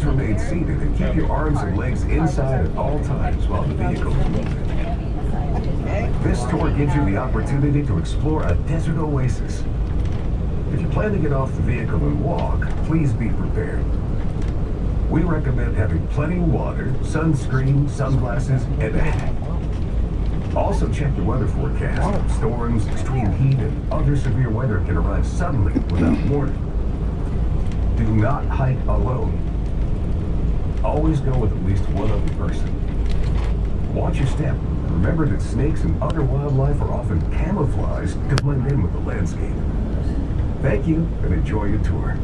Please remain seated and keep your arms and legs inside at all times while the vehicle is moving. This tour gives you the opportunity to explore a desert oasis. If you plan to get off the vehicle and walk, please be prepared. We recommend having plenty of water, sunscreen, sunglasses, and a hat. Also check the weather forecast. Storms, extreme heat, and other severe weather can arrive suddenly without warning. Do not hike alone. Always go with at least one other person. Watch your step. Remember that snakes and other wildlife are often camouflaged to blend in with the landscape. Thank you, and enjoy your tour.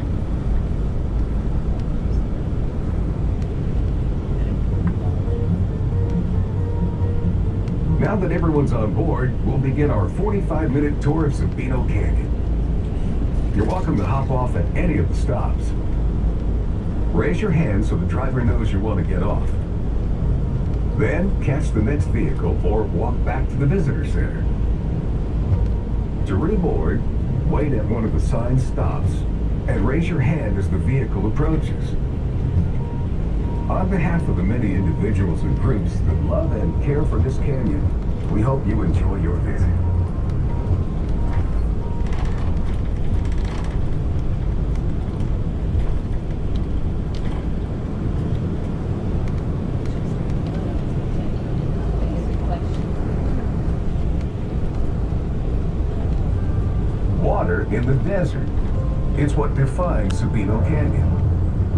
Now that everyone's on board, we'll begin our 45-minute tour of Sabino Canyon. You're welcome to hop off at any of the stops. Raise your hand so the driver knows you want to get off. Then, catch the next vehicle or walk back to the visitor center. To reboard, wait at one of the assigned stops and raise your hand as the vehicle approaches. On behalf of the many individuals and groups that love and care for this canyon, we hope you enjoy your visit. Water in the desert. It's what defines Sabino Canyon.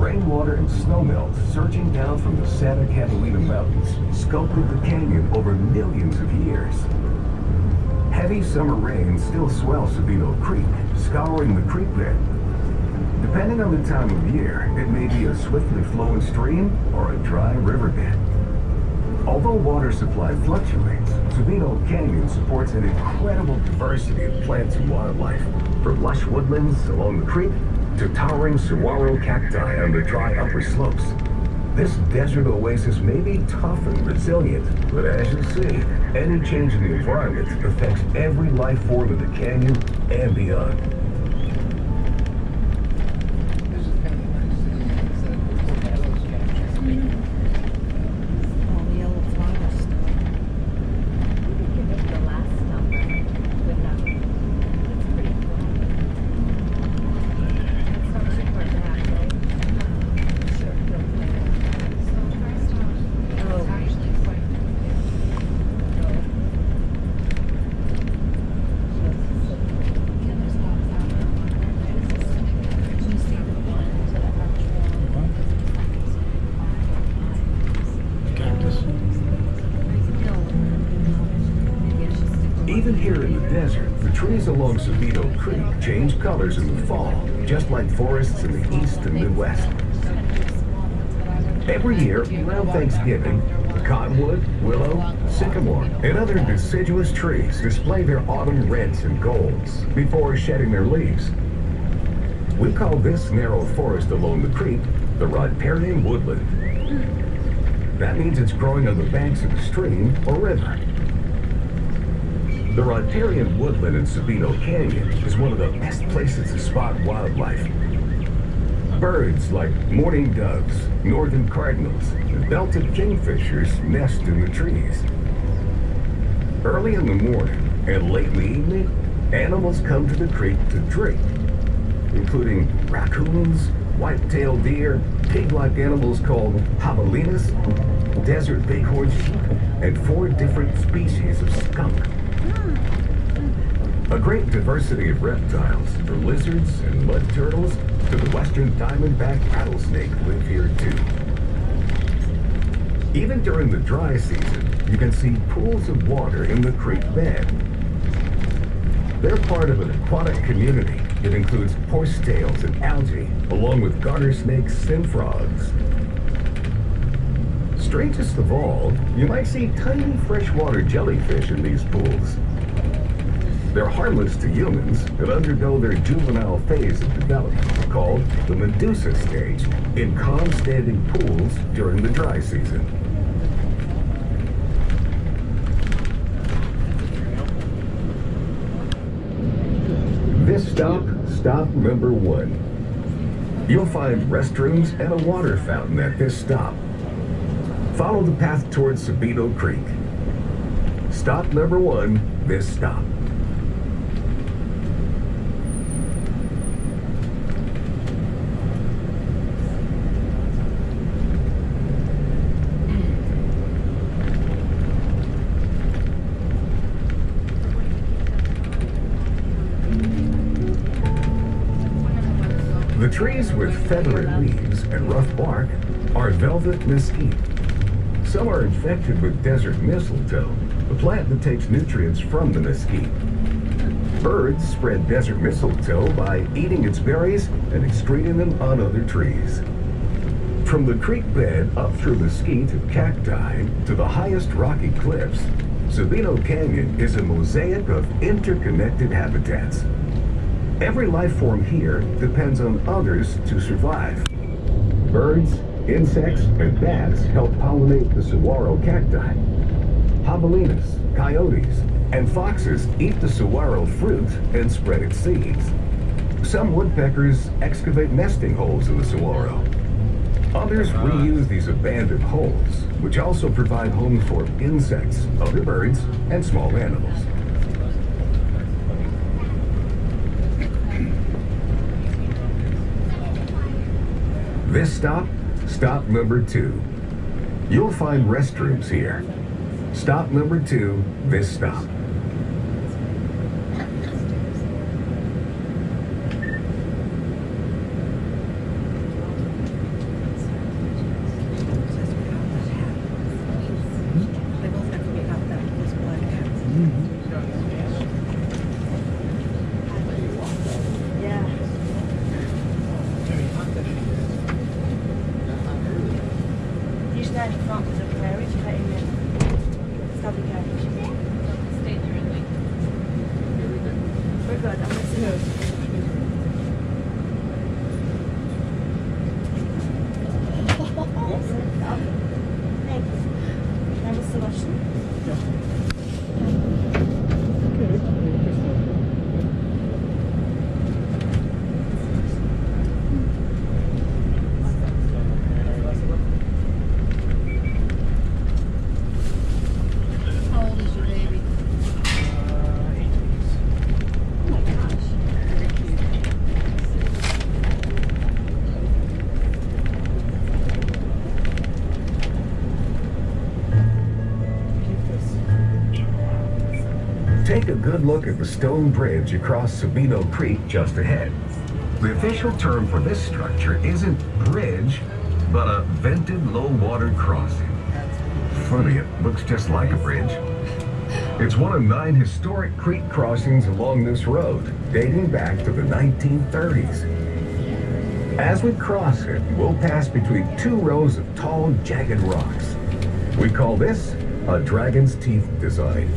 Rainwater and snowmelt surging down from the Santa Catalina Mountains sculpted the canyon over millions of years. Heavy summer rains still swell Sabino Creek, scouring the creek bed. Depending on the time of year, it may be a swiftly flowing stream or a dry riverbed. Although water supply fluctuates, Sabino Canyon supports an incredible diversity of plants and wildlife, from lush woodlands along the creek to towering saguaro cacti on the dry upper slopes. This desert oasis may be tough and resilient, but as you see, any change in the environment affects every life form in the canyon and beyond. Even here in the desert, the trees along Sabino Creek change colors in the fall, just like forests in the east and Midwest. Every year, around Thanksgiving, cottonwood, willow, sycamore, and other deciduous trees display their autumn reds and golds before shedding their leaves. We call this narrow forest along the creek the riparian woodland. That means it's growing on the banks of a stream or river. The riparian woodland in Sabino Canyon is one of the best places to spot wildlife. Birds like mourning doves, northern cardinals, and belted kingfishers nest in the trees. Early in the morning and late in the evening, animals come to the creek to drink, including raccoons, white-tailed deer, pig-like animals called javelinas, desert bighorn sheep, and 4 different species of skunk. A great diversity of reptiles, from lizards and mud turtles to the western diamondback rattlesnake, live here too. Even during the dry season, you can see pools of water in the creek bed. They're part of an aquatic community that includes horsetails and algae, along with garter snakes and frogs. Strangest of all, you might see tiny freshwater jellyfish in these pools. They're harmless to humans and undergo their juvenile phase of development, called the Medusa stage, in calm standing pools during the dry season. This stop number 1. You'll find restrooms and a water fountain at this stop. Follow the path towards Sabino Creek. Stop number 1, this stop. The trees with feathery leaves and rough bark are velvet mesquite. Some are infected with desert mistletoe, the plant that takes nutrients from the mesquite. Birds spread desert mistletoe by eating its berries and excreting them on other trees. From the creek bed up through mesquite and cacti to the highest rocky cliffs, Sabino Canyon is a mosaic of interconnected habitats. Every life form here depends on others to survive. Birds, insects, and bats help pollinate the saguaro cacti. Javelinas, coyotes, and foxes eat the saguaro fruit and spread its seeds. Some woodpeckers excavate nesting holes in the saguaro. Others reuse these abandoned holes, which also provide homes for insects, other birds, and small animals. This stop, stop number 2. You'll find restrooms here. Stop number 2, this stop. Take a good look at the stone bridge across Sabino Creek just ahead. The official term for this structure isn't bridge, but a vented low-water crossing. Funny, it looks just like a bridge. It's one of 9 historic creek crossings along this road, dating back to the 1930s. As we cross it, we'll pass between 2 rows of tall, jagged rocks. We call this a dragon's teeth design.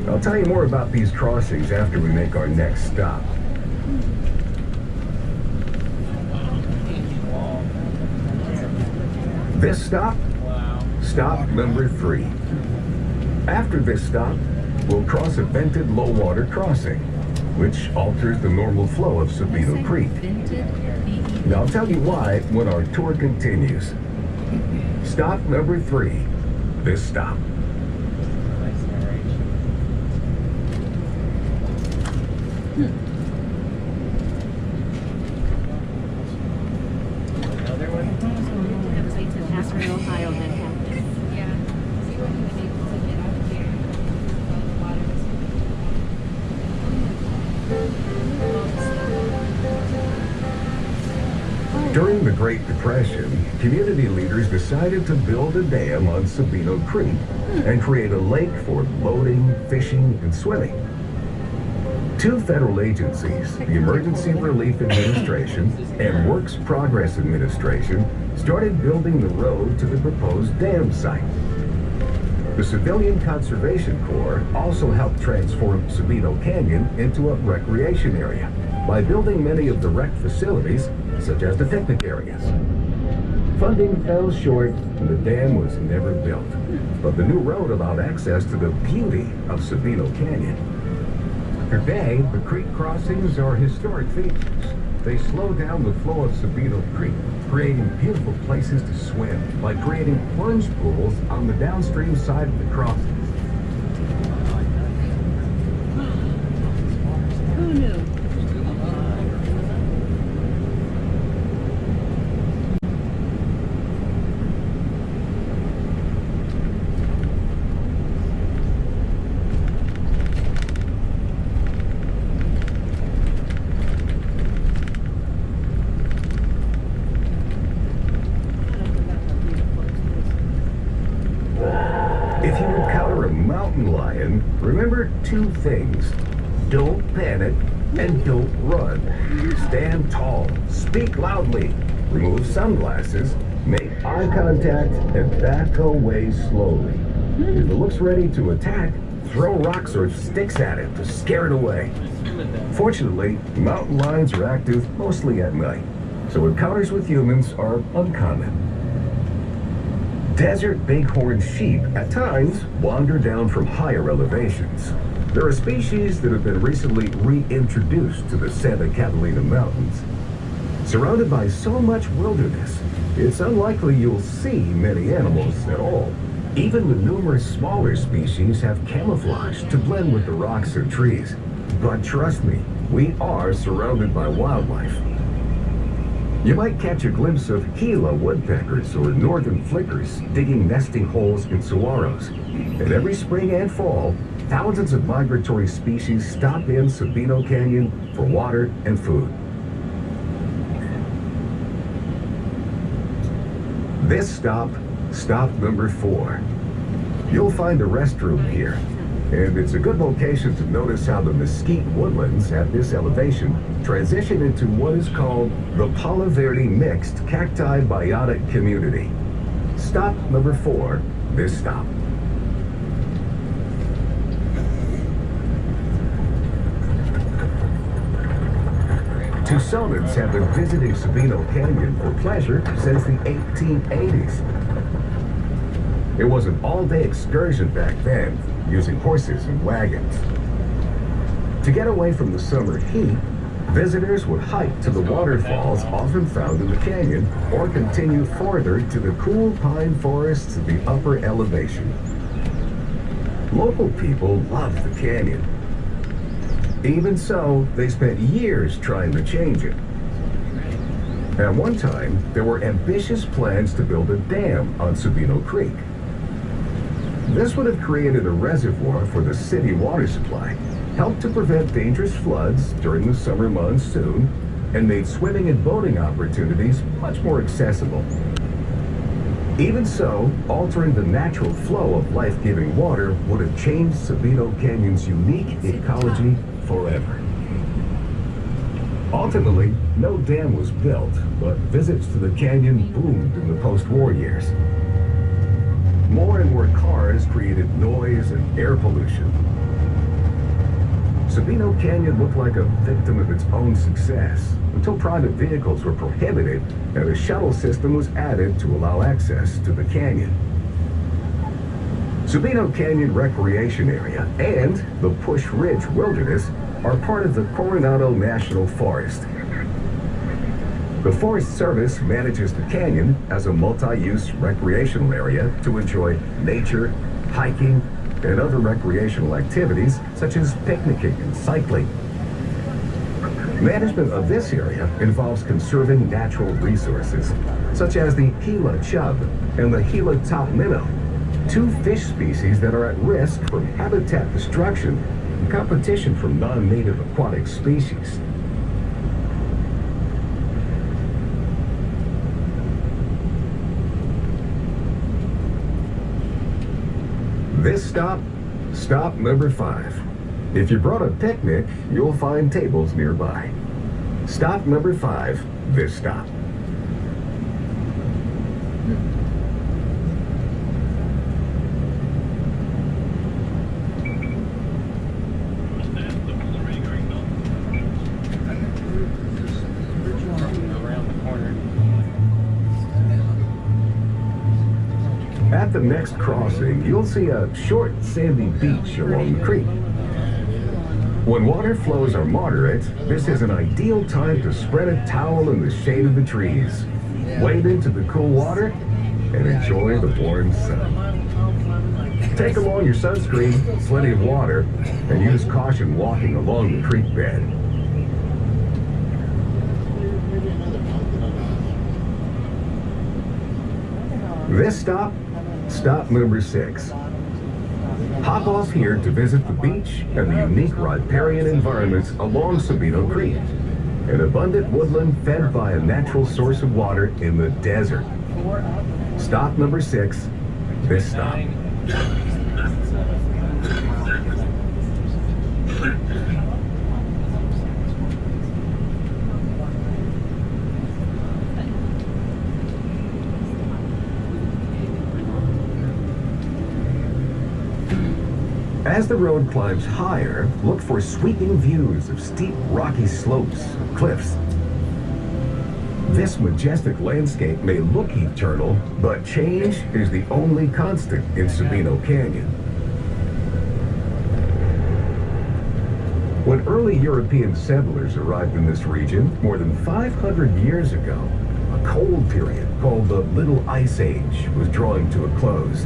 I'll tell you more about these crossings after we make our next stop. This stop? Stop number 3. After this stop, we'll cross a vented low-water crossing, which alters the normal flow of Sabino Creek. Now I'll tell you why when our tour continues. Stop number 3. This stop. During the Great Depression, community leaders decided to build a dam on Sabino Creek and create a lake for boating, fishing, and swimming. 2 federal agencies, the Emergency Relief Administration and Works Progress Administration, started building the road to the proposed dam site. The Civilian Conservation Corps also helped transform Sabino Canyon into a recreation area by building many of the rec facilities, such as the picnic areas. Funding fell short and the dam was never built, but the new road allowed access to the beauty of Sabino Canyon. Today, the creek crossings are historic features. they slow down the flow of Sabino Creek, creating beautiful places to swim by creating plunge pools on the downstream side of the crossings. Who knew? If you encounter a mountain lion, remember two things. Don't panic and don't run. Stand tall, speak loudly, remove sunglasses, make eye contact, and back away slowly. If it looks ready to attack, throw rocks or sticks at it to scare it away. Fortunately, mountain lions are active mostly at night, so encounters with humans are uncommon. Desert bighorn sheep at times wander down from higher elevations. There are species that have been recently reintroduced to the Santa Catalina Mountains. Surrounded by so much wilderness, it's unlikely you'll see many animals at all. Even the numerous smaller species have camouflaged to blend with the rocks and trees. But trust me, we are surrounded by wildlife. You might catch a glimpse of Gila woodpeckers or northern flickers digging nesting holes in saguaros. And every spring and fall, thousands of migratory species stop in Sabino Canyon for water and food. This stop number 4. You'll find a restroom here. And it's a good location to notice how the mesquite woodlands at this elevation transition into what is called the Palo Verde Mixed Cacti Biotic Community. Stop number 4, this stop. Tucsonans have been visiting Sabino Canyon for pleasure since the 1880s. It was an all-day excursion back then, using horses and wagons. To get away from the summer heat, visitors would hike to the waterfalls often found in the canyon or continue farther to the cool pine forests of the upper elevation. Local people loved the canyon. Even so, they spent years trying to change it. At one time, there were ambitious plans to build a dam on Sabino Creek. This would have created a reservoir for the city water supply, helped to prevent dangerous floods during the summer monsoon, and made swimming and boating opportunities much more accessible. Even so, altering the natural flow of life-giving water would have changed Sabino Canyon's unique ecology forever. Ultimately, no dam was built, but visits to the canyon boomed in the post-war years. More and more cars created noise and air pollution. Sabino Canyon looked like a victim of its own success until private vehicles were prohibited and a shuttle system was added to allow access to the canyon. Sabino Canyon Recreation Area and the Push Ridge Wilderness are part of the Coronado National Forest. The Forest Service manages the canyon as a multi-use recreational area to enjoy nature, hiking, and other recreational activities such as picnicking and cycling. Management of this area involves conserving natural resources, such as the Gila chub and the Gila top minnow, two fish species that are at risk from habitat destruction and competition from non-native aquatic species. This stop number 5. If you brought a picnic, you'll find tables nearby. Stop number 5, this stop. At the next crossing, you'll see a short sandy beach along the creek. When water flows are moderate, this is an ideal time to spread a towel in the shade of the trees. Wade into the cool water and enjoy the warm sun. Take along your sunscreen, plenty of water, and use caution walking along the creek bed. This stop, stop number 6. Hop off here to visit the beach and the unique riparian environments along Sabino Creek, an abundant woodland fed by a natural source of water in the desert. Stop number 6, this stop. As the road climbs higher, look for sweeping views of steep rocky slopes and cliffs. This majestic landscape may look eternal, but change is the only constant in Sabino Canyon. When early European settlers arrived in this region more than 500 years ago, a cold period called the Little Ice Age was drawing to a close.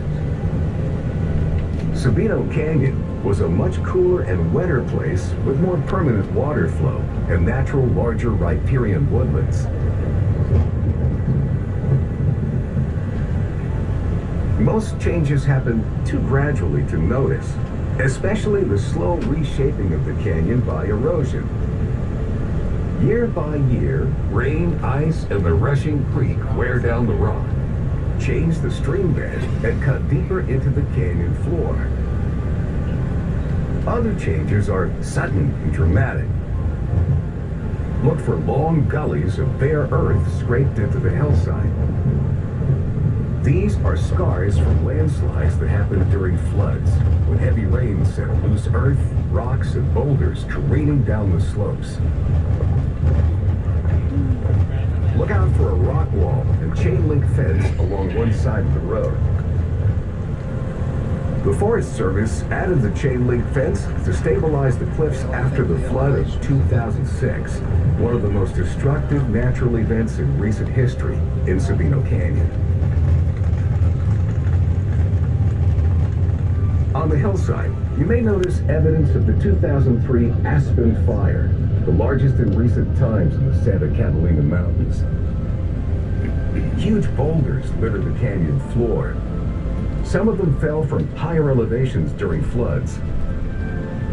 Sabino Canyon was a much cooler and wetter place with more permanent water flow and natural larger riparian woodlands. Most changes happen too gradually to notice, especially the slow reshaping of the canyon by erosion. Year by year, rain, ice, and the rushing creek wear down the rock, change the stream bed, and cut deeper into the canyon floor. Other changes are sudden and dramatic. Look for long gullies of bare earth scraped into the hillside. These are scars from landslides that happen during floods, when heavy rains send loose earth, rocks, and boulders careening down the slopes. Look out for a rock wall and chain link fence along one side of the road. The Forest Service added the chain link fence to stabilize the cliffs after the flood of 2006, one of the most destructive natural events in recent history in Sabino Canyon. On the hillside, you may notice evidence of the 2003 Aspen Fire, the largest in recent times in the Santa Catalina Mountains. Huge boulders littered the canyon floor. Some of them fell from higher elevations during floods.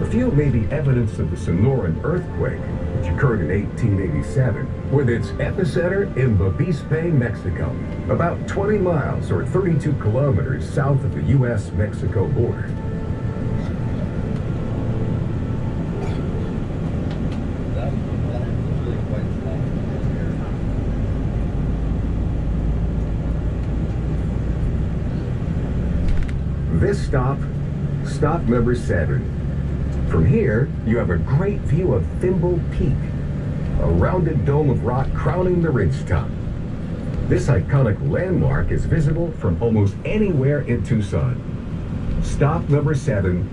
A few may be evidence of the Sonoran earthquake, which occurred in 1887, with its epicenter in Bavispe, Mexico, about 20 miles or 32 kilometers south of the U.S.-Mexico border. This stop, stop number 7. From here, you have a great view of Thimble Peak, a rounded dome of rock crowning the ridgetop. This iconic landmark is visible from almost anywhere in Tucson. Stop number 7,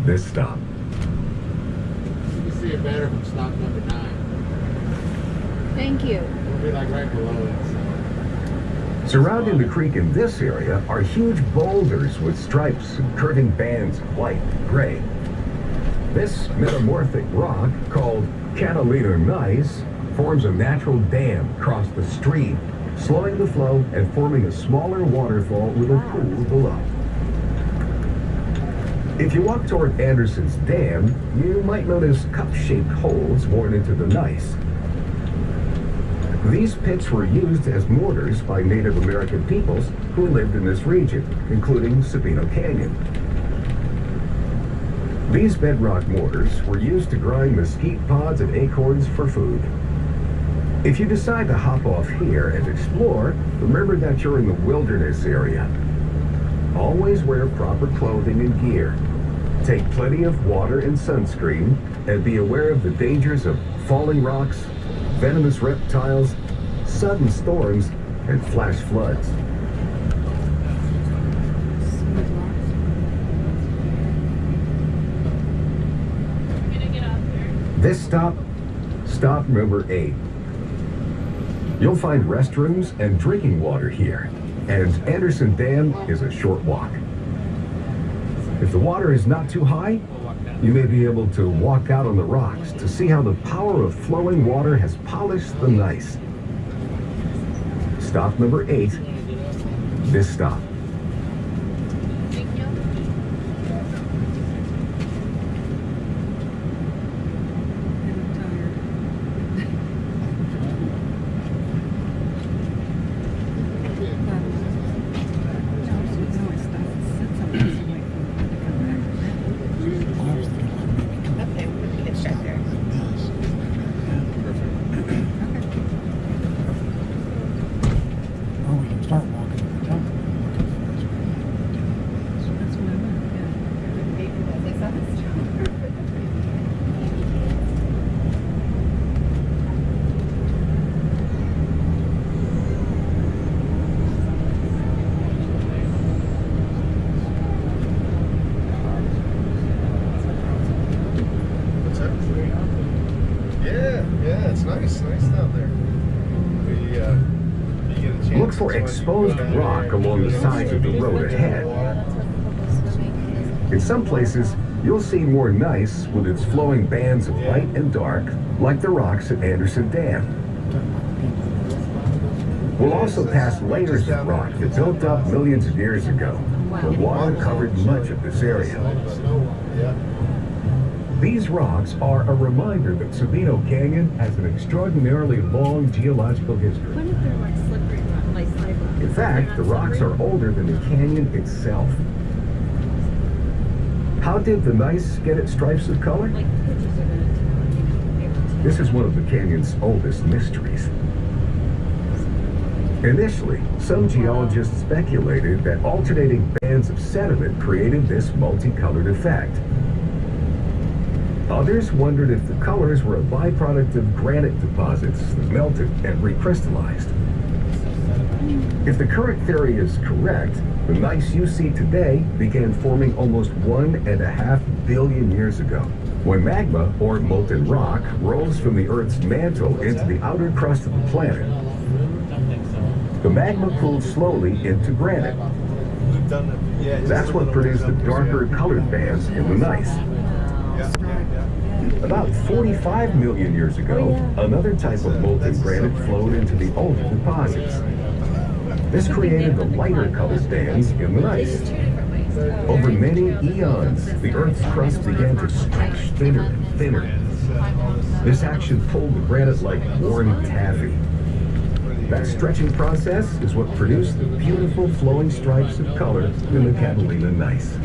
this stop. You can see it better from stop number 9. Thank you. It'll be like right below it. So. Surrounding the creek in this area are huge boulders with stripes and curving bands of white and gray. This metamorphic rock, called Catalina gneiss, forms a natural dam across the stream, slowing the flow and forming a smaller waterfall with a pool below. If you walk toward Anderson's Dam, you might notice cup-shaped holes worn into the gneiss. These pits were used as mortars by Native American peoples who lived in this region, including Sabino Canyon. These bedrock mortars were used to grind mesquite pods and acorns for food. If you decide to hop off here and explore, remember that you're in the wilderness area. Always wear proper clothing and gear. Take plenty of water and sunscreen, and be aware of the dangers of falling rocks, venomous reptiles, sudden storms, and flash floods. I'm gonna get up. This stop number 8. You'll find restrooms and drinking water here, and Anderson Dam is a short walk. If the water is not too high, you may be able to walk out on the rocks to see how the power of flowing water has polished the gneiss. Stop number 8, this stop. Look for exposed rock along the sides of the road ahead. In some places, you'll see more gneiss with its flowing bands of light and dark, like the rocks at Anderson Dam. We'll also pass layers of rock that built up millions of years ago, when water covered much of this area. These rocks are a reminder that Sabino Canyon has an extraordinarily long geological history. What if they're like slippery rock, like slide rock? In fact, the rocks are older than the canyon itself. How did the gneiss get its stripes of color? Like pictures are going to tell. This is one of the canyon's oldest mysteries. Initially, some geologists speculated that alternating bands of sediment created this multicolored effect. Others wondered if the colors were a byproduct of granite deposits that melted and recrystallized. If the current theory is correct, the gneiss you see today began forming almost 1.5 billion years ago, when magma, or molten rock, rose from the Earth's mantle into the outer crust of the planet. The magma cooled slowly into granite. That's what produced the darker colored bands in the gneiss. About 45 million years ago, another type of molten granite flowed into the older deposits. This created the lighter colored bands in the gneiss. Over many eons, the Earth's crust began to stretch thinner and thinner. This action pulled the granite like worn taffy. That stretching process is what produced the beautiful flowing stripes of color in the Catalina gneiss.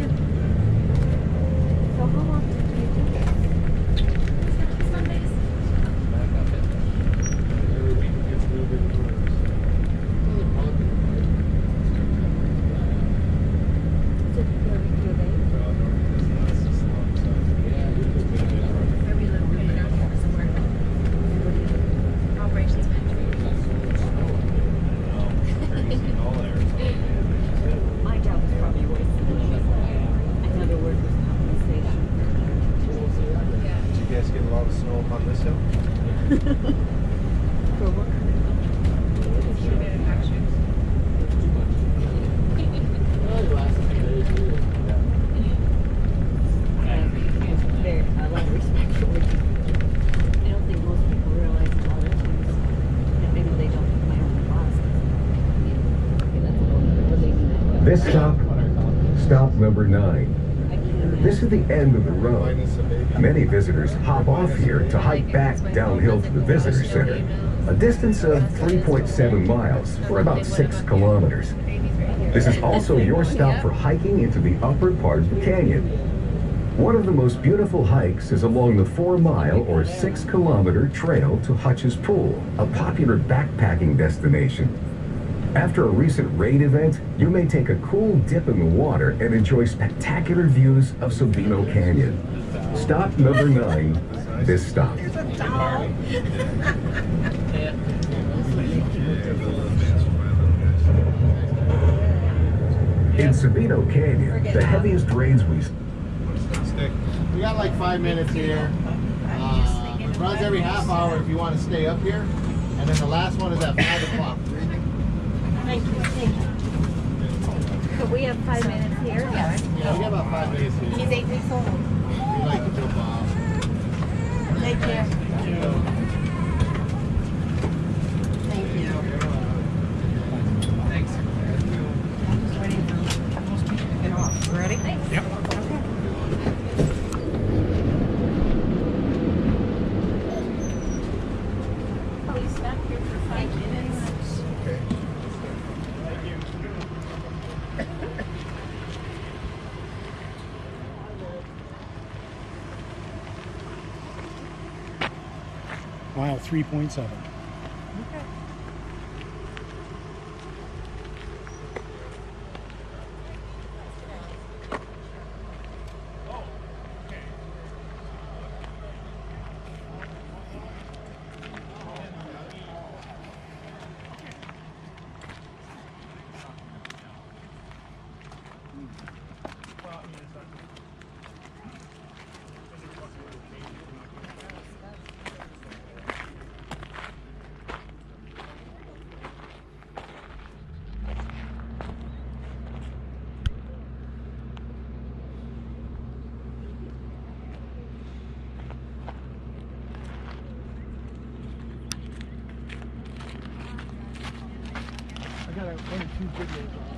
This stop number 9. This is the end of the road. Many visitors hop off here to hike back downhill to the visitor center, a distance of 3.7 miles, or about 6 kilometers. This is also your stop for hiking into the upper part of the canyon. One of the most beautiful hikes is along the 4-mile or 6-kilometer trail to Hutch's Pool, a popular backpacking destination. After a recent raid event, you may take a cool dip in the water and enjoy spectacular views of Sabino Canyon. Stop number 9, this stop. In Sabino Canyon, the heaviest rains we got like 5 minutes here. runs every half hour if you want to stay up here. And then the last one is at 5 o'clock. Thank you, thank you. So we have 5 minutes here? Yeah. Yeah, we got about 5 minutes here. He's 8 weeks old. We like to jump off. Thank you. Thank you. Thanks. I'm just waiting for most people to get off. Ready? Thanks. Yep. Okay. Please stop here for 5 minutes. Okay. Mile 3.7. Okay. I got one or two videos on